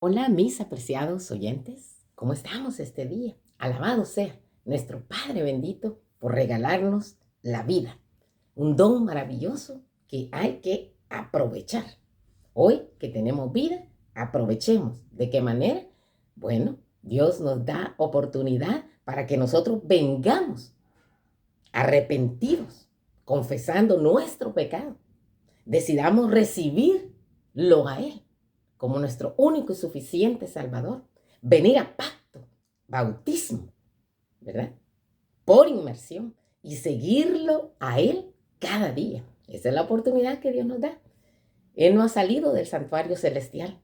Hola, mis apreciados oyentes, ¿cómo estamos este día? Alabado sea nuestro Padre bendito por regalarnos la vida, un don maravilloso que hay que aprovechar. Hoy que tenemos vida, aprovechemos. ¿De qué manera? Bueno, Dios nos da oportunidad para que nosotros vengamos arrepentidos, confesando nuestro pecado. Decidamos recibirlo a Él como nuestro único y suficiente Salvador. Venir a pacto, bautismo, ¿verdad? Por inmersión y seguirlo a Él cada día. Esa es la oportunidad que Dios nos da. Él no ha salido del santuario celestial.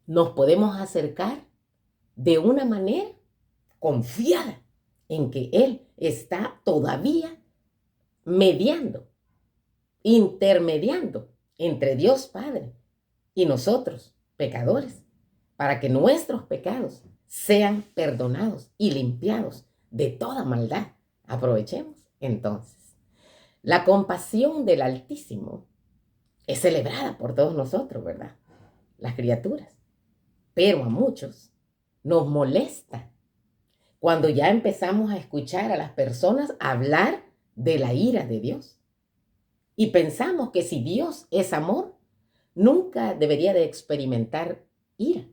Nos podemos acercar de una manera confiada en que Él está todavía mediando, intermediando entre Dios Padre y nosotros, pecadores, para que nuestros pecados sean perdonados y limpiados de toda maldad. Aprovechemos entonces. La compasión del Altísimo es celebrada por todos nosotros, ¿verdad? Las criaturas. Pero a muchos nos molesta cuando ya empezamos a escuchar a las personas hablar de la ira de Dios. Y pensamos que si Dios es amor, nunca debería de experimentar ira,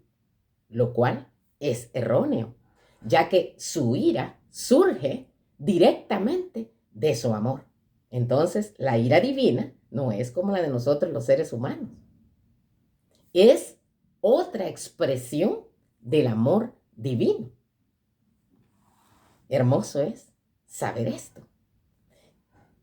lo cual es erróneo, ya que su ira surge directamente de su amor. Entonces, la ira divina no es como la de nosotros los seres humanos. Es otra expresión del amor divino. Hermoso es saber esto.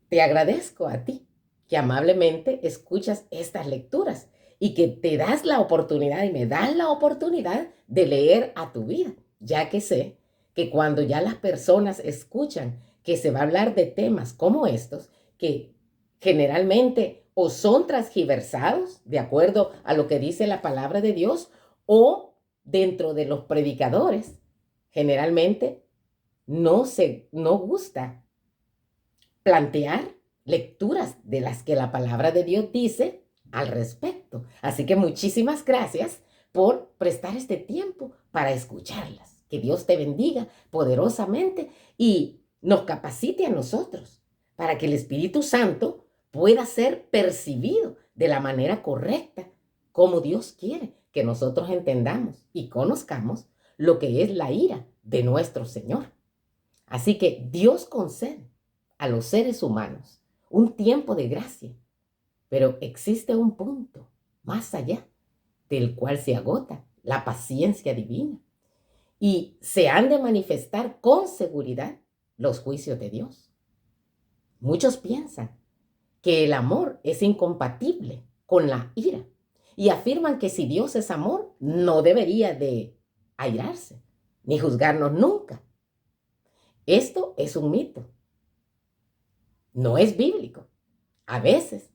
Te agradezco a ti que amablemente escuchas estas lecturas y que te das la oportunidad y me das la oportunidad de leer a tu vida, ya que sé que cuando ya las personas escuchan que se va a hablar de temas como estos, que generalmente o son transgiversados de acuerdo a lo que dice la palabra de Dios, o dentro de los predicadores, generalmente no gusta plantear lecturas de las que la palabra de Dios dice al respecto. Así que muchísimas gracias por prestar este tiempo para escucharlas. Que Dios te bendiga poderosamente y nos capacite a nosotros para que el Espíritu Santo pueda ser percibido de la manera correcta, como Dios quiere que nosotros entendamos y conozcamos lo que es la ira de nuestro Señor. Así que Dios concede a los seres humanos un tiempo de gracia, pero existe un punto más allá del cual se agota la paciencia divina y se han de manifestar con seguridad los juicios de Dios. Muchos piensan que el amor es incompatible con la ira y afirman que si Dios es amor, no debería de airarse ni juzgarnos nunca. Esto es un mito. No es bíblico. A veces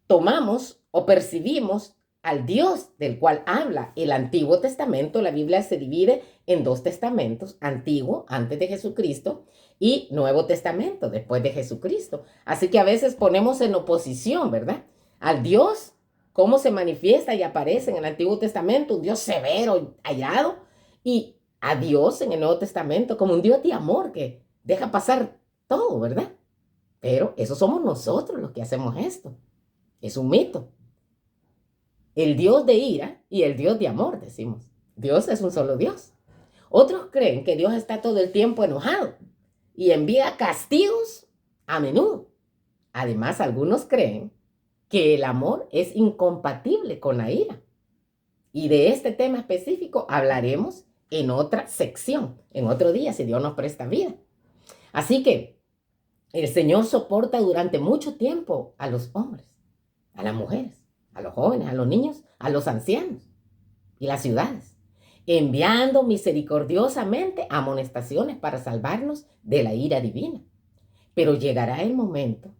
tomamos o percibimos al Dios del cual habla el Antiguo Testamento. La Biblia se divide en dos testamentos: Antiguo, antes de Jesucristo, y Nuevo Testamento, después de Jesucristo. Así que a veces ponemos en oposición, ¿verdad?, al Dios, cómo se manifiesta y aparece en el Antiguo Testamento, un Dios severo, airado, y a Dios en el Nuevo Testamento como un Dios de amor que deja pasar todo, ¿verdad? Pero eso somos nosotros los que hacemos esto. Es un mito. El Dios de ira y el Dios de amor, decimos. Dios es un solo Dios. Otros creen que Dios está todo el tiempo enojado y envía castigos a menudo. Además, algunos creen que el amor es incompatible con la ira. Y de este tema específico hablaremos en otra sección, en otro día, si Dios nos presta vida. Así que el Señor soporta durante mucho tiempo a los hombres, a las mujeres, a los jóvenes, a los niños, a los ancianos y las ciudades, enviando misericordiosamente amonestaciones para salvarnos de la ira divina. Pero llegará el momento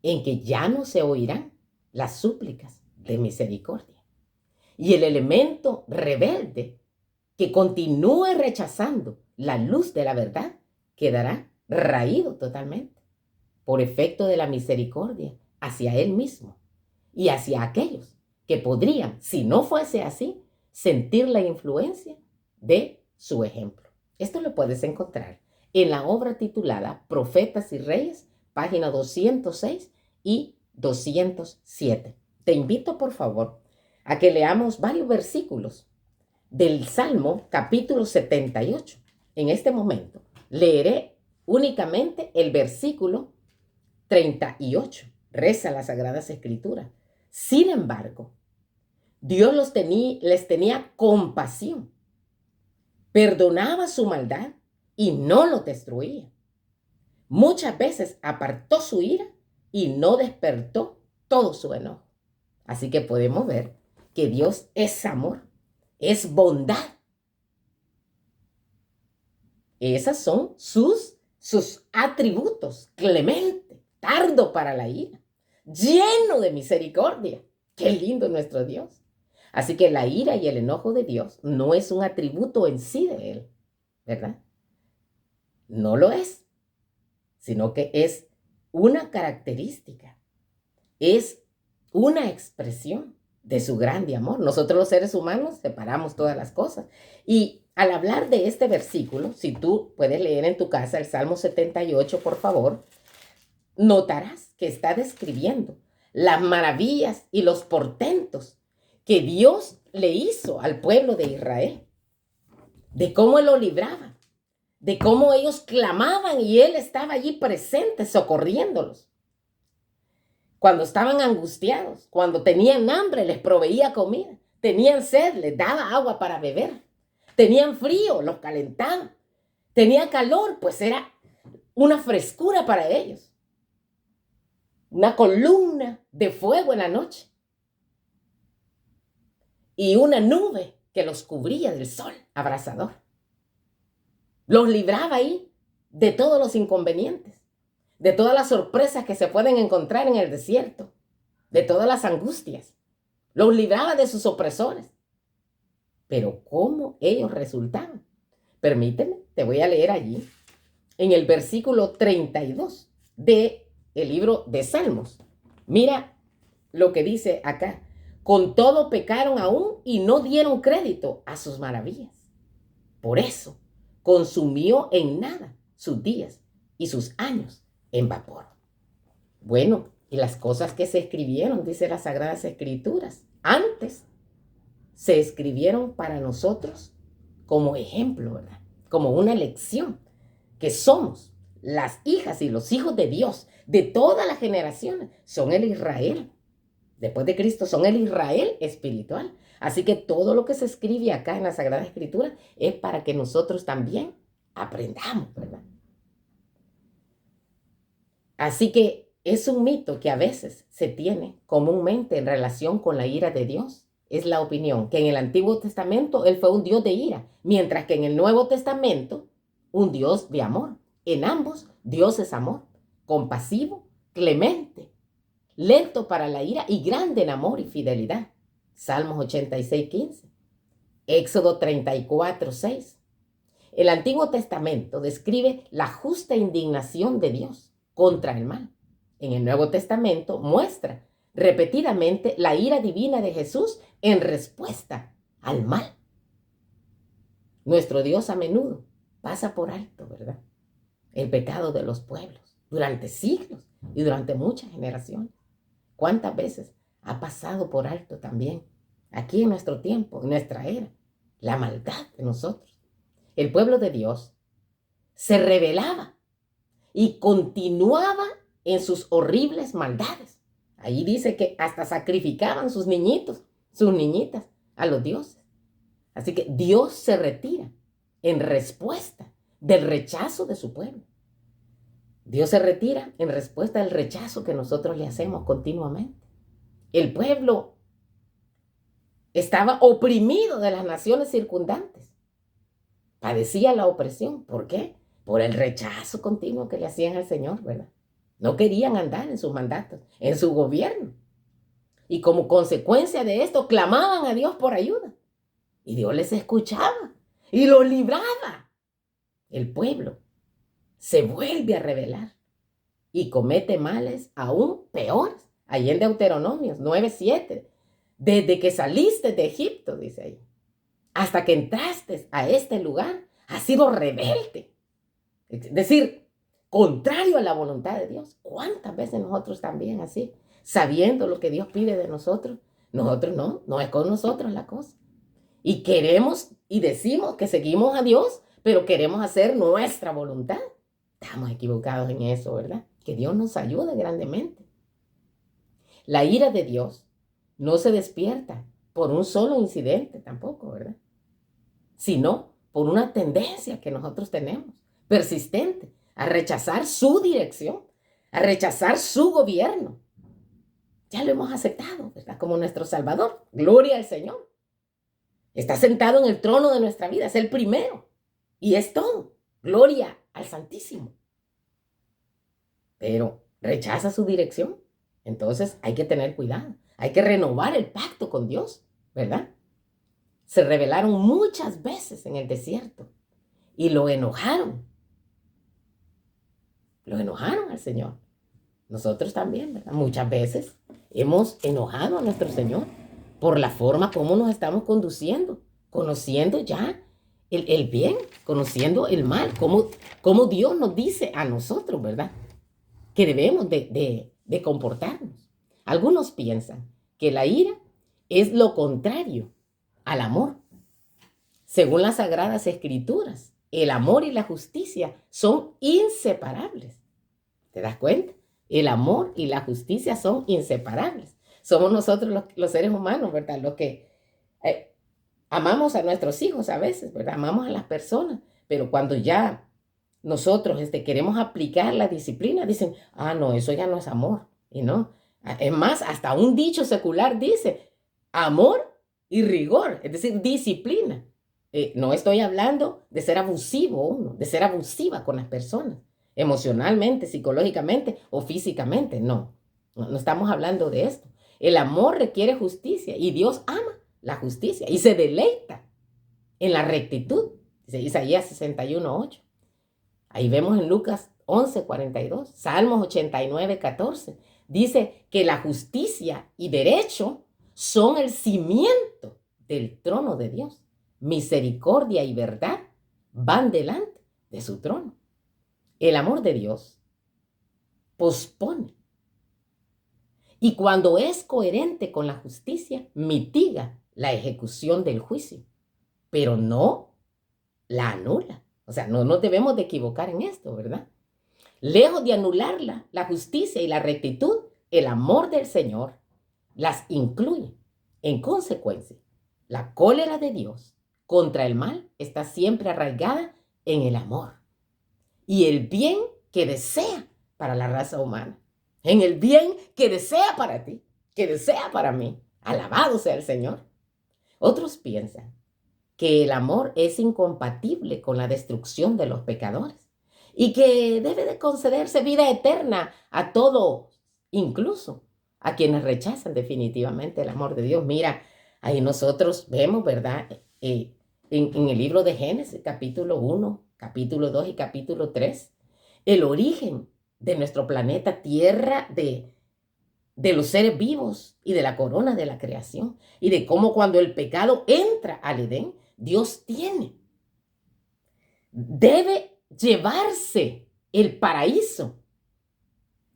en que ya no se oirán las súplicas de misericordia. Y el elemento rebelde que continúe rechazando la luz de la verdad quedará raído totalmente por efecto de la misericordia hacia él mismo y hacia aquellos que podrían, si no fuese así, sentir la influencia de su ejemplo. Esto lo puedes encontrar en la obra titulada Profetas y Reyes, página 206 y 207. Te invito, por favor, a que leamos varios versículos del Salmo capítulo 78. En este momento leeré únicamente el versículo 38. Reza las Sagradas Escrituras. Sin embargo, Dios les tenía compasión, perdonaba su maldad y no los destruía. Muchas veces apartó su ira y no despertó todo su enojo. Así que podemos ver que Dios es amor, es bondad. Esos son sus atributos: clemente, tardo para la ira, lleno de misericordia. Qué lindo nuestro Dios. Así que la ira y el enojo de Dios no es un atributo en sí de Él, ¿verdad? No lo es, sino que es una característica, es una expresión de su grande amor. Nosotros los seres humanos separamos todas las cosas. Y al hablar de este versículo, si tú puedes leer en tu casa el Salmo 78, por favor, notarás que está describiendo las maravillas y los portentos que Dios le hizo al pueblo de Israel, de cómo Él lo libraba, de cómo ellos clamaban y Él estaba allí presente socorriéndolos. Cuando estaban angustiados, cuando tenían hambre, les proveía comida. Tenían sed, les daba agua para beber. Tenían frío, los calentaba. Tenía calor, pues era una frescura para ellos. Una columna de fuego en la noche. Y una nube que los cubría del sol abrasador. Los libraba ahí de todos los inconvenientes, de todas las sorpresas que se pueden encontrar en el desierto, de todas las angustias. Los libraba de sus opresores. Pero ¿cómo ellos resultaban? Permíteme, te voy a leer allí, en el versículo 32 del libro de Salmos. Mira lo que dice acá. Con todo pecaron aún y no dieron crédito a sus maravillas. Por eso consumió en nada sus días y sus años en vapor. Bueno, y las cosas que se escribieron, dice las Sagradas Escrituras, antes se escribieron para nosotros como ejemplo, ¿verdad? Como una lección, que somos las hijas y los hijos de Dios de todas las generaciones. Son el Israel. Después de Cristo son el Israel espiritual. Así que todo lo que se escribe acá en la Sagrada Escritura es para que nosotros también aprendamos, ¿verdad? Así que es un mito que a veces se tiene comúnmente en relación con la ira de Dios. Es la opinión que en el Antiguo Testamento Él fue un Dios de ira, mientras que en el Nuevo Testamento un Dios de amor. En ambos, Dios es amor, compasivo, clemente, lento para la ira y grande en amor y fidelidad. Salmos 86:15, Éxodo 34:6. El Antiguo Testamento describe la justa indignación de Dios contra el mal. En el Nuevo Testamento muestra repetidamente la ira divina de Jesús en respuesta al mal. Nuestro Dios a menudo pasa por alto, ¿verdad?, el pecado de los pueblos durante siglos y durante muchas generaciones. ¿Cuántas veces ha pasado por alto también, aquí en nuestro tiempo, en nuestra era, la maldad de nosotros? El pueblo de Dios se rebelaba y continuaba en sus horribles maldades. Ahí dice que hasta sacrificaban sus niñitos, sus niñitas, a los dioses. Así que Dios se retira en respuesta del rechazo de su pueblo. Dios se retira en respuesta al rechazo que nosotros le hacemos continuamente. El pueblo estaba oprimido de las naciones circundantes. Padecía la opresión. ¿Por qué? Por el rechazo continuo que le hacían al Señor, ¿verdad? No querían andar en sus mandatos, en su gobierno. Y como consecuencia de esto, clamaban a Dios por ayuda. Y Dios les escuchaba y los libraba. El pueblo se vuelve a rebelar y comete males aún peores. Allí en Deuteronomios 9:7 Desde que saliste de Egipto, dice ahí, hasta que entraste a este lugar, has sido rebelde. Es decir, contrario a la voluntad de Dios. ¿Cuántas veces nosotros también así, sabiendo lo que Dios pide de nosotros? Nosotros no es con nosotros la cosa. Y queremos y decimos que seguimos a Dios, pero queremos hacer nuestra voluntad. Estamos equivocados en eso, ¿verdad? Que Dios nos ayude grandemente. La ira de Dios no se despierta por un solo incidente tampoco, ¿verdad? Sino por una tendencia que nosotros tenemos, persistente, a rechazar su dirección, a rechazar su gobierno. Ya lo hemos aceptado, ¿verdad? Como nuestro Salvador. Gloria al Señor. Está sentado en el trono de nuestra vida, es el primero. Y es todo. Gloria al Santísimo. Pero rechaza su dirección. Entonces hay que tener cuidado. Hay que renovar el pacto con Dios, ¿verdad? Se rebelaron muchas veces en el desierto y lo enojaron. Lo enojaron al Señor. Nosotros también, ¿verdad? Muchas veces hemos enojado a nuestro Señor por la forma como nos estamos conduciendo, conociendo ya el bien, conociendo el mal, como Dios nos dice a nosotros, ¿verdad? Que debemos de comportarnos. Algunos piensan que la ira es lo contrario al amor. Según las Sagradas Escrituras, el amor y la justicia son inseparables. ¿Te das cuenta? El amor y la justicia son inseparables. Somos nosotros los seres humanos, ¿verdad? Los que amamos a nuestros hijos a veces, ¿verdad? Amamos a las personas, pero cuando ya nosotros queremos aplicar la disciplina, dicen, no, eso ya no es amor. Y no. Es más, hasta un dicho secular dice, amor y rigor, es decir, disciplina. No estoy hablando de ser abusivo, de ser abusiva con las personas, emocionalmente, psicológicamente o físicamente, no estamos hablando de esto. El amor requiere justicia y Dios ama la justicia y se deleita en la rectitud, dice Isaías 61:8. Ahí vemos en Lucas 11:42, Salmos 89:14. Dice que la justicia y derecho son el cimiento del trono de Dios. Misericordia y verdad van delante de su trono. El amor de Dios pospone. Y cuando es coherente con la justicia, mitiga la ejecución del juicio, pero no la anula. O sea, no nos debemos de equivocar en esto, ¿verdad? Lejos de anularla, la justicia y la rectitud, el amor del Señor las incluye. En consecuencia, la cólera de Dios contra el mal está siempre arraigada en el amor y el bien que desea para la raza humana, en el bien que desea para ti, que desea para mí. Alabado sea el Señor. Otros piensan que el amor es incompatible con la destrucción de los pecadores y que debe de concederse vida eterna a todos, incluso a quienes rechazan definitivamente el amor de Dios. Mira, ahí nosotros vemos, ¿verdad? En el libro de Génesis, capítulo 1, capítulo 2 y capítulo 3, el origen de nuestro planeta Tierra, de los seres vivos y de la corona de la creación, y de cómo cuando el pecado entra al Edén, Dios debe llevarse el paraíso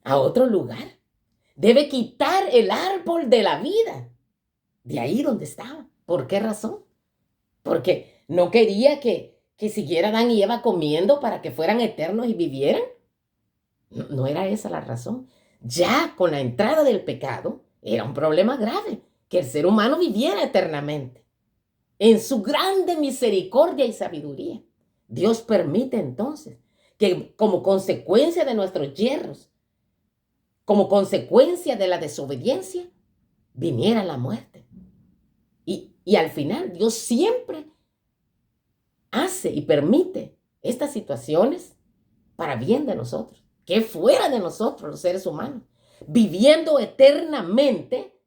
a otro lugar. Debe quitar el árbol de la vida de ahí donde estaba. ¿Por qué razón? Porque no quería que siguiera Adán y Eva comiendo para que fueran eternos y vivieran. No era esa la razón. Ya con la entrada del pecado era un problema grave que el ser humano viviera eternamente. En su grande misericordia y sabiduría, Dios permite entonces que como consecuencia de nuestros yerros, como consecuencia de la desobediencia, viniera la muerte. Y al final Dios siempre hace y permite estas situaciones para bien de nosotros, que fuera de nosotros los seres humanos, viviendo eternamente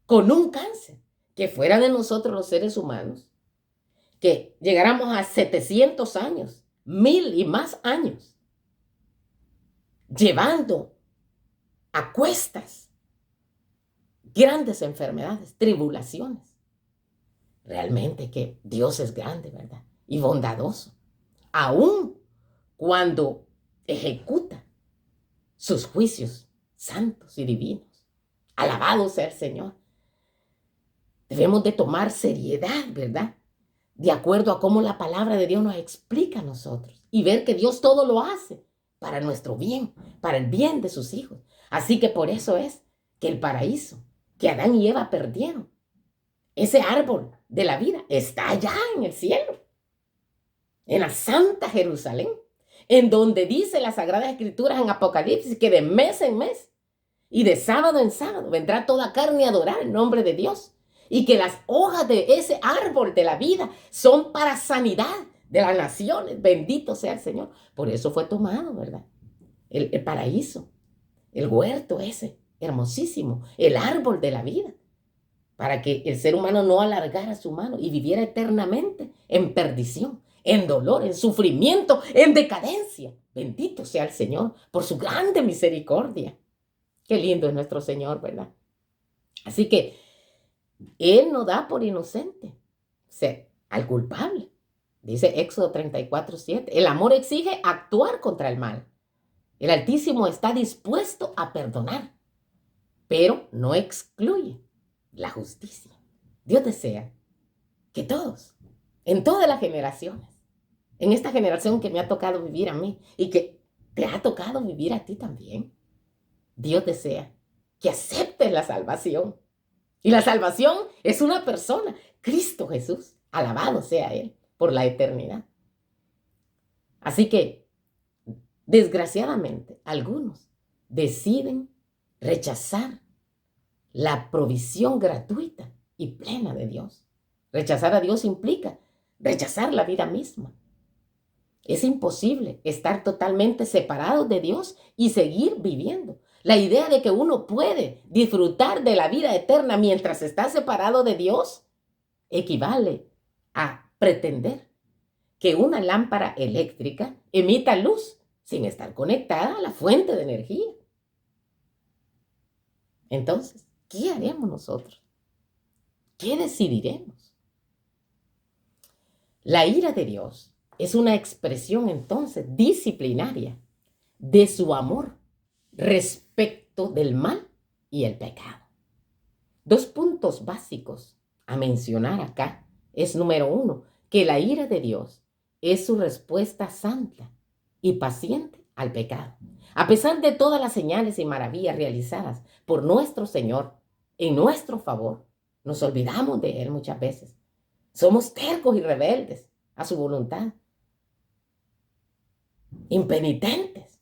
con un cáncer, que fuera de nosotros los seres humanos, que llegáramos a 700 años, 1000 y más años, llevando a cuestas grandes enfermedades, tribulaciones. Realmente que Dios es grande, ¿verdad? Y bondadoso. Aún cuando ejecuta sus juicios santos y divinos. Alabado sea el Señor. Debemos de tomar seriedad, ¿verdad? De acuerdo a cómo la palabra de Dios nos explica a nosotros. Y ver que Dios todo lo hace para nuestro bien, para el bien de sus hijos. Así que por eso es que el paraíso que Adán y Eva perdieron, ese árbol de la vida, está allá en el cielo, en la Santa Jerusalén, en donde dice las Sagradas Escrituras en Apocalipsis que de mes en mes y de sábado en sábado vendrá toda carne a adorar el nombre de Dios. Y que las hojas de ese árbol de la vida son para sanidad de las naciones. Bendito sea el Señor. Por eso fue tomado, ¿verdad? El paraíso, el huerto ese, hermosísimo, el árbol de la vida. Para que el ser humano no alargara su mano y viviera eternamente en perdición, en dolor, en sufrimiento, en decadencia. Bendito sea el Señor por su grande misericordia. Qué lindo es nuestro Señor, ¿verdad? Así que Él no da por inocente al culpable. Dice Éxodo 34:7. El amor exige actuar contra el mal. El Altísimo está dispuesto a perdonar, pero no excluye la justicia. Dios desea que todos, en todas las generaciones, en esta generación que me ha tocado vivir a mí y que te ha tocado vivir a ti también, Dios desea que aceptes la salvación. Y la salvación es una persona, Cristo Jesús. Alabado sea Él por la eternidad. Así que, desgraciadamente, algunos deciden rechazar la provisión gratuita y plena de Dios. Rechazar a Dios implica rechazar la vida misma. Es imposible estar totalmente separado de Dios y seguir viviendo. La idea de que uno puede disfrutar de la vida eterna mientras está separado de Dios equivale a pretender que una lámpara eléctrica emita luz sin estar conectada a la fuente de energía. Entonces, ¿qué haremos nosotros? ¿Qué decidiremos? La ira de Dios es una expresión entonces disciplinaria de su amor respecto del mal y el pecado. 2 puntos básicos a mencionar acá es, número 1, que la ira de Dios es su respuesta santa y paciente al pecado. A pesar de todas las señales y maravillas realizadas por nuestro Señor en nuestro favor, nos olvidamos de Él muchas veces. Somos tercos y rebeldes a su voluntad, impenitentes.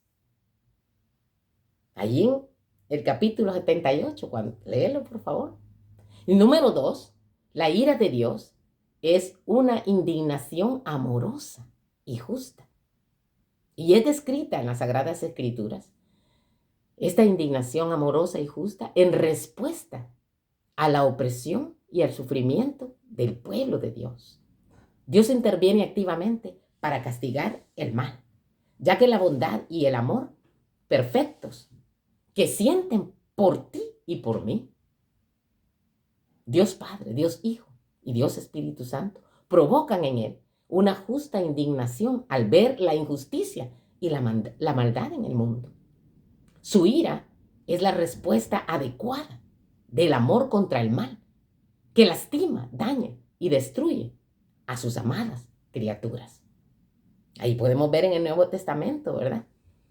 Allí en el capítulo 78, léelo por favor. Y número 2, la ira de Dios es una indignación amorosa y justa. Y es descrita en las Sagradas Escrituras esta indignación amorosa y justa en respuesta a la opresión y al sufrimiento del pueblo de Dios. Dios interviene activamente para castigar el mal, ya que la bondad y el amor perfectos que sienten por ti y por mí, Dios Padre, Dios Hijo y Dios Espíritu Santo, provocan en Él una justa indignación al ver la injusticia y la maldad en el mundo. Su ira es la respuesta adecuada del amor contra el mal, que lastima, daña y destruye a sus amadas criaturas. Ahí podemos ver en el Nuevo Testamento, ¿verdad?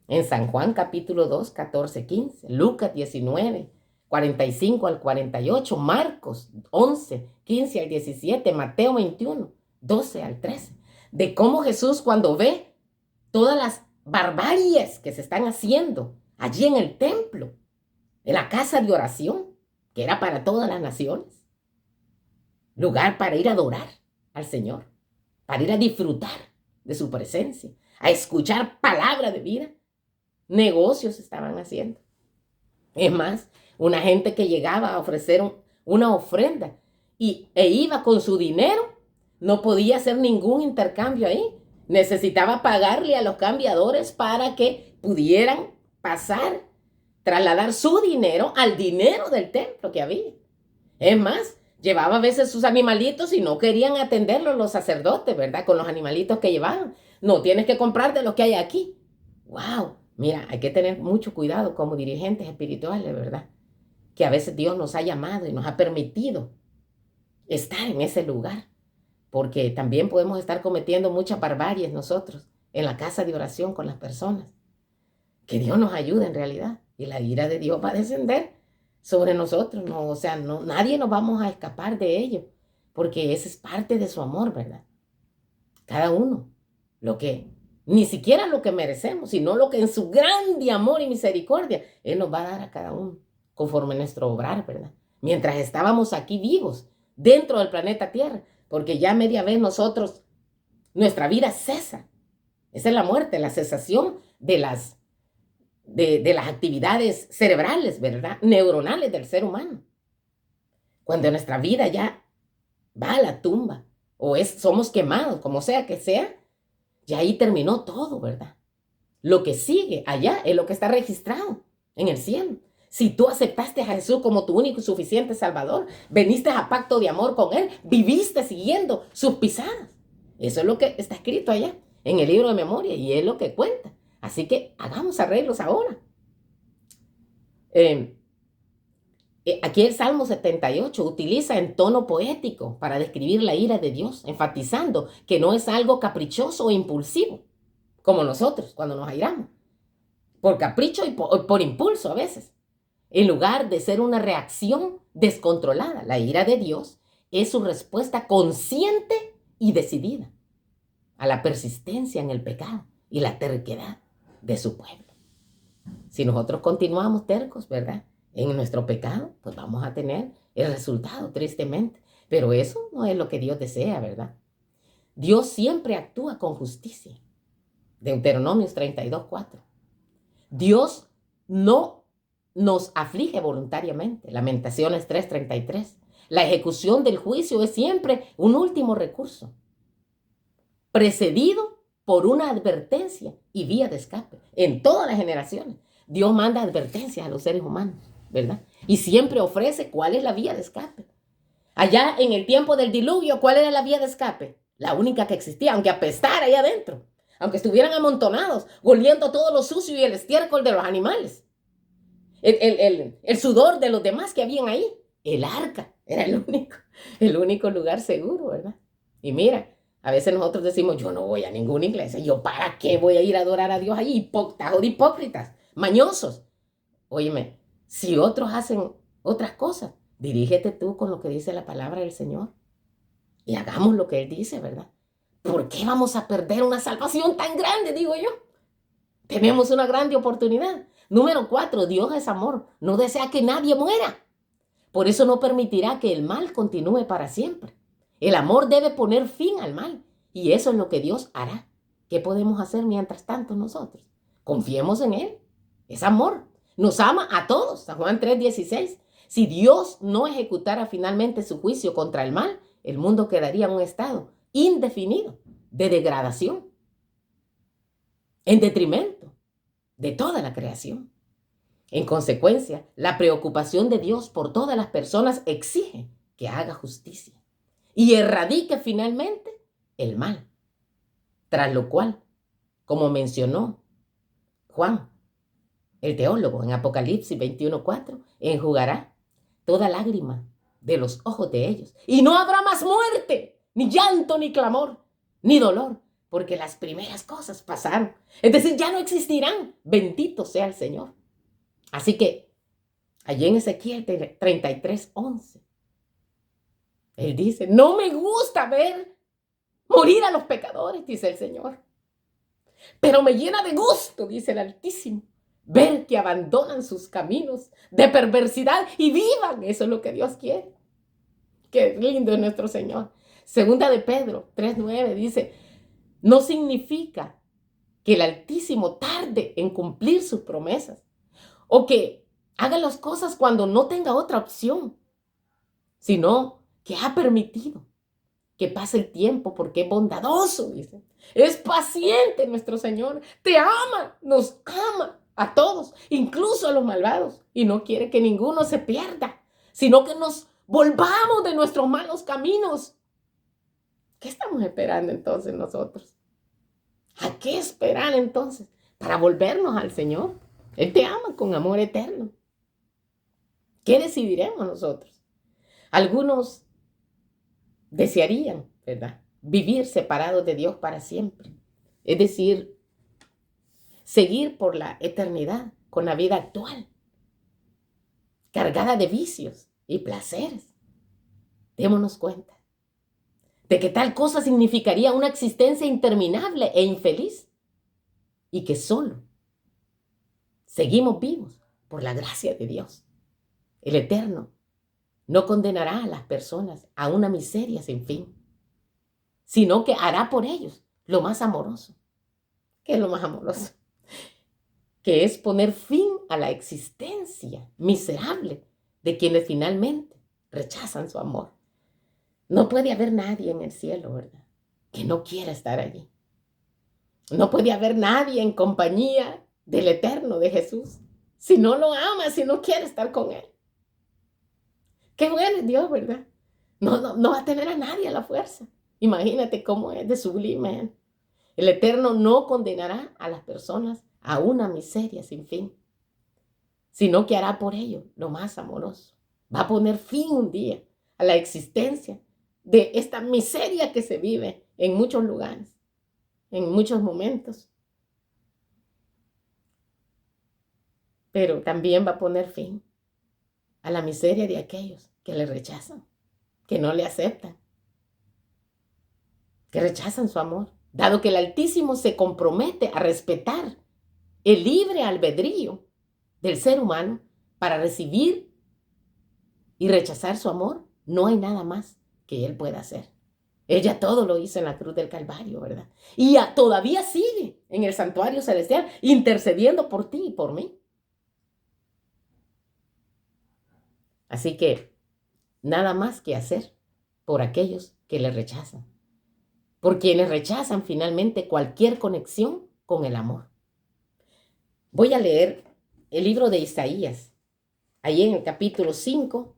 En San Juan capítulo 2, 14, 15, Lucas 19, 45 al 48, Marcos 11, 15 al 17, Mateo 21, 12 al 13, de cómo Jesús, cuando ve todas las barbaries que se están haciendo allí en el templo, en la casa de oración, que era para todas las naciones, lugar para ir a adorar al Señor, para ir a disfrutar de su presencia, a escuchar palabra de vida, negocios estaban haciendo. Es más, una gente que llegaba a ofrecer una ofrenda e iba con su dinero, no podía hacer ningún intercambio ahí. Necesitaba pagarle a los cambiadores para que pudieran pasar trasladar su dinero al dinero del templo que había. Es más, llevaba a veces sus animalitos y no querían atenderlos los sacerdotes, ¿verdad? Con los animalitos que llevaban. No, tienes que comprar de lo que hay aquí. ¡Wow! Mira, hay que tener mucho cuidado como dirigentes espirituales, ¿verdad? Que a veces Dios nos ha llamado y nos ha permitido estar en ese lugar, porque también podemos estar cometiendo muchas barbaries nosotros en la casa de oración con las personas. Que Dios nos ayude en realidad, y la ira de Dios va a descender sobre nosotros, no, o sea, no, nadie nos vamos a escapar de ello, porque esa es parte de su amor, ¿verdad? Cada uno, lo que, ni siquiera lo que merecemos, sino lo que en su grande amor y misericordia, Él nos va a dar a cada uno, conforme nuestro obrar, ¿verdad? Mientras estábamos aquí vivos, dentro del planeta Tierra, porque ya media vez nosotros, nuestra vida cesa. Esa es la muerte, la cesación de las actividades cerebrales, ¿verdad? Neuronales del ser humano. Cuando nuestra vida ya va a la tumba o somos quemados, como sea que sea, ya ahí terminó todo, ¿verdad? Lo que sigue allá es lo que está registrado en el cielo. Si tú aceptaste a Jesús como tu único y suficiente Salvador, veniste a pacto de amor con Él, viviste siguiendo sus pisadas. Eso es lo que está escrito allá en el libro de memoria y es lo que cuenta. Así que hagamos arreglos ahora. Aquí el Salmo 78 utiliza en tono poético para describir la ira de Dios, enfatizando que no es algo caprichoso o impulsivo, como nosotros cuando nos airamos, por capricho y por impulso a veces. En lugar de ser una reacción descontrolada, la ira de Dios es su respuesta consciente y decidida a la persistencia en el pecado y la terquedad de su pueblo. Si nosotros continuamos tercos, ¿verdad?, en nuestro pecado, pues vamos a tener el resultado, tristemente. Pero eso no es lo que Dios desea, ¿verdad? Dios siempre actúa con justicia. Deuteronomios 32:4. Dios no nos aflige voluntariamente. Lamentaciones 3:33. La ejecución del juicio es siempre un último recurso, precedido por una advertencia y vía de escape. En todas las generaciones, Dios manda advertencias a los seres humanos, ¿verdad? Y siempre ofrece cuál es la vía de escape. Allá en el tiempo del diluvio, ¿cuál era la vía de escape? La única que existía, aunque apestara ahí adentro, aunque estuvieran amontonados, oliendo todo lo sucio y el estiércol de los animales, el sudor de los demás que habían ahí. El arca era el único lugar seguro, ¿verdad? Y mira, a veces nosotros decimos, yo no voy a ninguna iglesia, ¿yo para qué voy a ir a adorar a Dios allí? Tajo de hipócritas, mañosos. Óyeme, si otros hacen otras cosas, dirígete tú con lo que dice la palabra del Señor y hagamos lo que Él dice, ¿verdad? ¿Por qué vamos a perder una salvación tan grande, digo yo? Tenemos una grande oportunidad. Número 4, Dios es amor, no desea que nadie muera. Por eso no permitirá que el mal continúe para siempre. El amor debe poner fin al mal y eso es lo que Dios hará. ¿Qué podemos hacer mientras tanto nosotros? Confiemos en Él. Es amor. Nos ama a todos. San Juan 3:16. Si Dios no ejecutara finalmente su juicio contra el mal, el mundo quedaría en un estado indefinido de degradación, en detrimento de toda la creación. En consecuencia, la preocupación de Dios por todas las personas exige que haga justicia y erradique finalmente el mal. Tras lo cual, como mencionó Juan, el teólogo, en Apocalipsis 21:4, enjugará toda lágrima de los ojos de ellos. Y no habrá más muerte, ni llanto, ni clamor, ni dolor, porque las primeras cosas pasaron. Es decir, ya no existirán. Bendito sea el Señor. Así que, allí en Ezequiel 33:11, Él dice, no me gusta ver morir a los pecadores, dice el Señor. Pero me llena de gusto, dice el Altísimo, ver que abandonan sus caminos de perversidad y vivan. Eso es lo que Dios quiere. Qué lindo es nuestro Señor. Segunda de Pedro 3:9 dice, no significa que el Altísimo tarde en cumplir sus promesas o que haga las cosas cuando no tenga otra opción, sino que ha permitido que pase el tiempo porque es bondadoso, dice. Es paciente nuestro Señor. Te ama, nos ama. a todos, incluso a los malvados, y no quiere que ninguno se pierda, sino que nos volvamos de nuestros malos caminos. ¿Qué estamos esperando entonces nosotros? ¿A qué esperar entonces para volvernos al Señor? Él te ama con amor eterno. ¿Qué decidiremos nosotros? Algunos desearían, ¿verdad?, vivir separados de Dios para siempre. Es decir, seguir por la eternidad con la vida actual, cargada de vicios y placeres. Démonos cuenta de que tal cosa significaría una existencia interminable e infeliz y que solo seguimos vivos por la gracia de Dios. El Eterno no condenará a las personas a una miseria sin fin, sino que hará por ellos lo más amoroso. ¿Qué es lo más amoroso? Que es poner fin a la existencia miserable de quienes finalmente rechazan su amor. No puede haber nadie en el cielo, ¿verdad?, que no quiera estar allí. No puede haber nadie en compañía del Eterno, de Jesús, si no lo ama, si no quiere estar con Él. Qué bueno es Dios, ¿verdad? No va a tener a nadie a la fuerza. Imagínate cómo es de sublime Él. El Eterno no condenará a las personas a una miseria sin fin, sino que hará por ello lo más amoroso. Va a poner fin un día a la existencia de esta miseria que se vive en muchos lugares, en muchos momentos. Pero también va a poner fin a la miseria de aquellos que le rechazan, que no le aceptan, que rechazan su amor, dado que el Altísimo se compromete a respetar el libre albedrío del ser humano para recibir y rechazar su amor. No hay nada más que Él pueda hacer. Ella todo lo hizo en la cruz del Calvario, ¿verdad? Y todavía sigue en el santuario celestial intercediendo por ti y por mí. Así que nada más que hacer por aquellos que le rechazan, por quienes rechazan finalmente cualquier conexión con el amor. Voy a leer el libro de Isaías, ahí en el capítulo 5,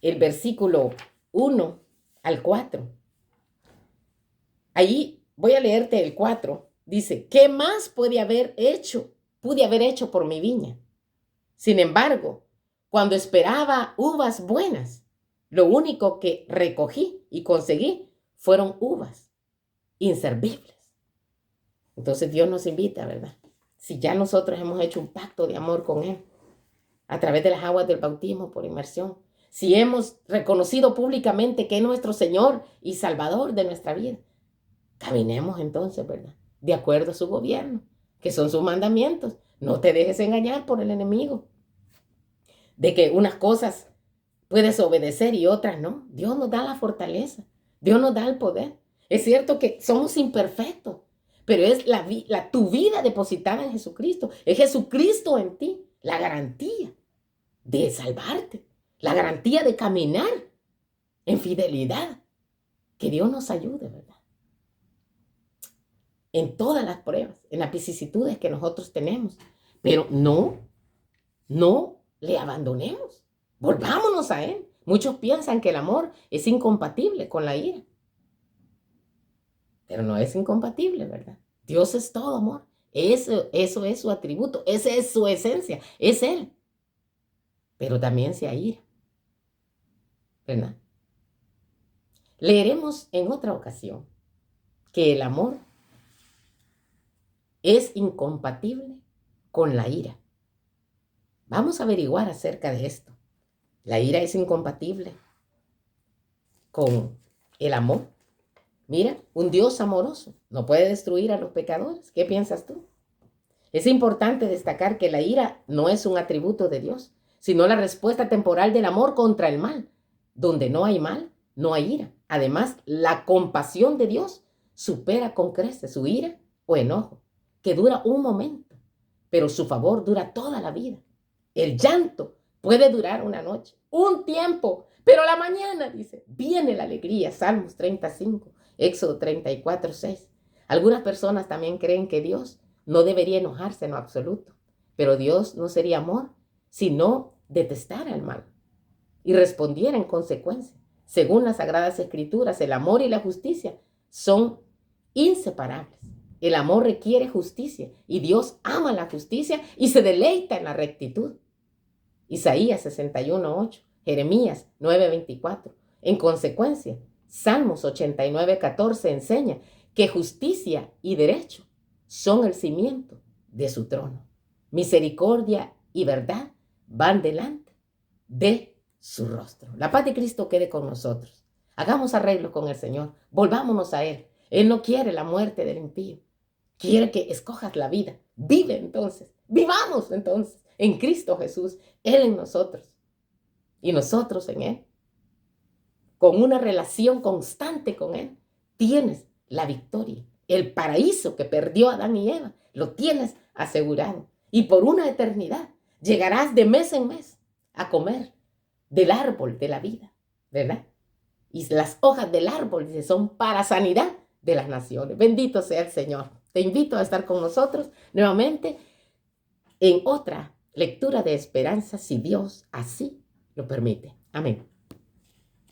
el versículo 1 al 4. Ahí voy a leerte el 4. Dice, ¿qué más pude haber hecho por mi viña? Sin embargo, cuando esperaba uvas buenas, lo único que recogí y conseguí fueron uvas inservibles. Entonces Dios nos invita, ¿verdad? Si ya nosotros hemos hecho un pacto de amor con Él, a través de las aguas del bautismo por inmersión, si hemos reconocido públicamente que es nuestro Señor y Salvador de nuestra vida, caminemos entonces, ¿verdad?, de acuerdo a su gobierno, que son sus mandamientos. No te dejes engañar por el enemigo, de que unas cosas puedes obedecer y otras no. Dios nos da la fortaleza, Dios nos da el poder. Es cierto que somos imperfectos, pero es tu vida depositada en Jesucristo. Es Jesucristo en ti, la garantía de salvarte, la garantía de caminar en fidelidad. Que Dios nos ayude, ¿verdad?, en todas las pruebas, en las vicisitudes que nosotros tenemos. Pero no le abandonemos. Volvámonos a Él. Muchos piensan que el amor es incompatible con la ira. Pero no es incompatible, ¿verdad? Dios es todo amor. Eso es su atributo. Esa es su esencia. Es Él. Pero también se aira, ¿verdad? Leeremos en otra ocasión que el amor es incompatible con la ira. Vamos a averiguar acerca de esto. La ira es incompatible con el amor. Mira, un Dios amoroso no puede destruir a los pecadores. ¿Qué piensas tú? Es importante destacar que la ira no es un atributo de Dios, sino la respuesta temporal del amor contra el mal. Donde no hay mal, no hay ira. Además, la compasión de Dios supera con creces su ira o enojo, que dura un momento, pero su favor dura toda la vida. El llanto puede durar una noche, un tiempo, pero a la mañana, dice, viene la alegría. Salmos 35, Éxodo 34, 6. Algunas personas también creen que Dios no debería enojarse en lo absoluto. Pero Dios no sería amor si no detestara el mal y respondiera en consecuencia. Según las Sagradas Escrituras, el amor y la justicia son inseparables. El amor requiere justicia y Dios ama la justicia y se deleita en la rectitud. Isaías 61:8, Jeremías 9:24. En consecuencia, Salmos 89:14 enseña que justicia y derecho son el cimiento de su trono. Misericordia y verdad van delante de su rostro. La paz de Cristo quede con nosotros. Hagamos arreglo con el Señor. Volvámonos a Él. Él no quiere la muerte del impío. Quiere que escojas la vida. Vive entonces. Vivamos entonces en Cristo Jesús. Él en nosotros y nosotros en Él. Con una relación constante con Él, tienes la victoria. El paraíso que perdió Adán y Eva, lo tienes asegurado. Y por una eternidad llegarás de mes en mes a comer del árbol de la vida, ¿verdad? Y las hojas del árbol, dice, son para sanidad de las naciones. Bendito sea el Señor. Te invito a estar con nosotros nuevamente en otra lectura de esperanza, si Dios así lo permite. Amén.